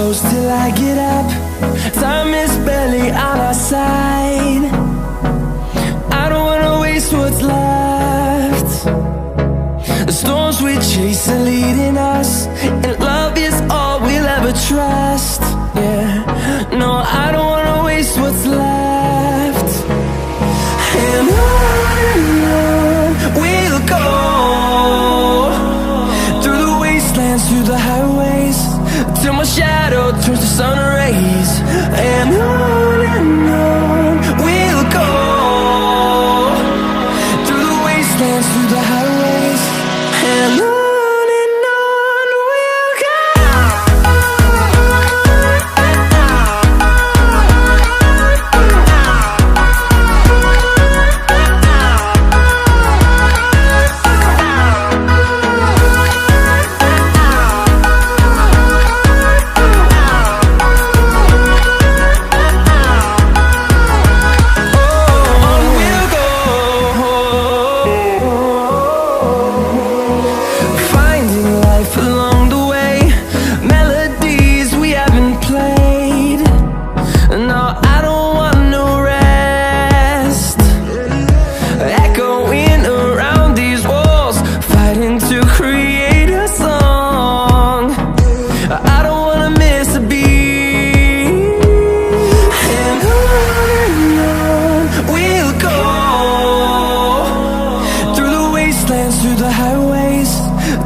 close till I get up. Time is barely on our side. I don't wanna waste what's left. The storms we chase are leading us, and love is all we'll ever trust. Yeah, no, I don't wanna waste what's left. And on we'll go, through the wastelands, through the highways, till my shadow turns to sun rays. And on we'll go, through the wastelands, through the highways, and on we'll go. Through the highways,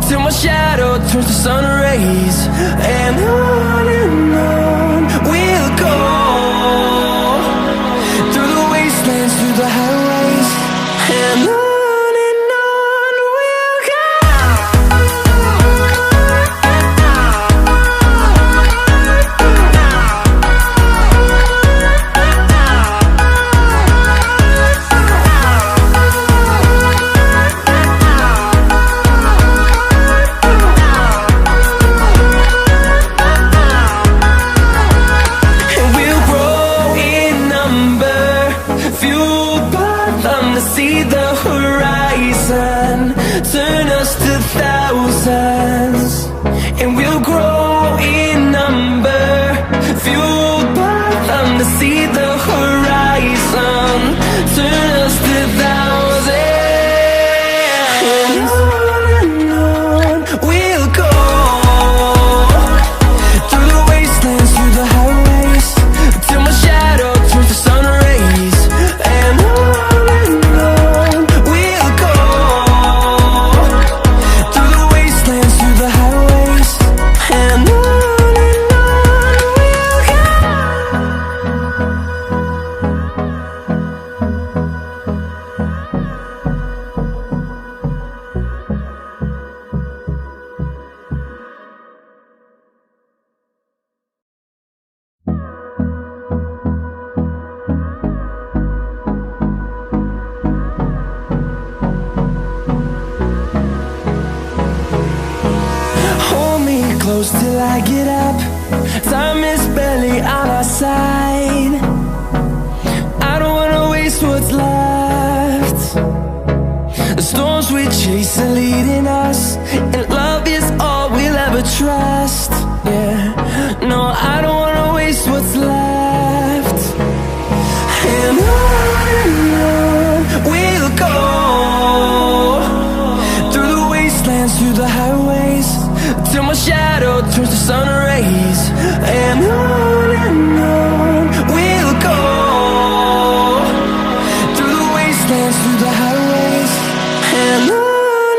till my shadow turns to sun rays. And on we'll go, through the wastelands, through the highways, and on we'll go. See the horizon turn us to thousands, and we'll grow in number, fueled by them. To see the horizon turn us to thousands, and on we'll go, through the wastelands, through the highways, till my shadow turns to sun rays. And close till I get up. Time is barely on our side. I don't wanna waste what's left. The storms we chase are leading us, and love is all we'll ever trust. Yeah, no, I don't wanna waste what's left. And on we'll go, through the wastelands, through the highways, till my shadow turns to sun rays. And on we'll go, through the wastelands, through the highways, and on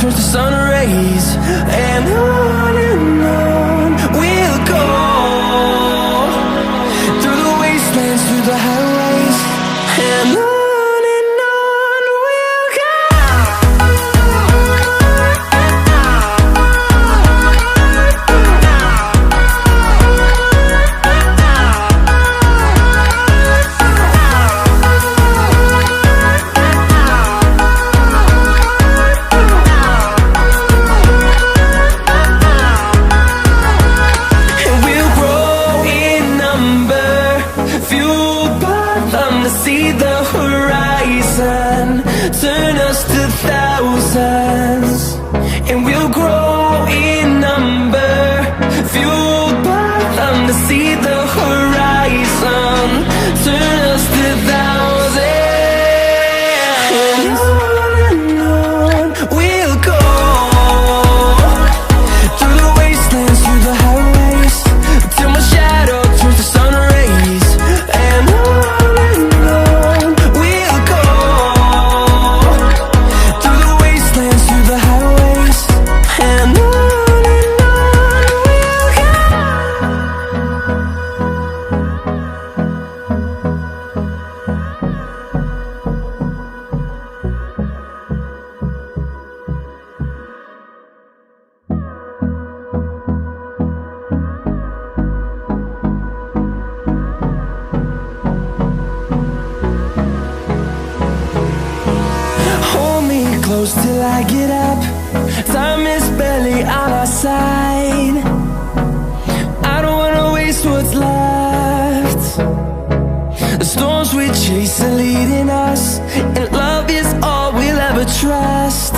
towards the sun rays, and on we'll go, through the wastelands, through the highways, and on we'll go. See the horizon, turn us to thousands, and we'll grow in number, fueled by them to see the horizon, turn us to thousands, and on we'll go, through the wastelands, through the highways, till my shadow turns to sun rays, and on close till I get up. Time is barely on our side. I don't wanna waste what's left. The storms we chase are leading us, and love is all we'll ever trust.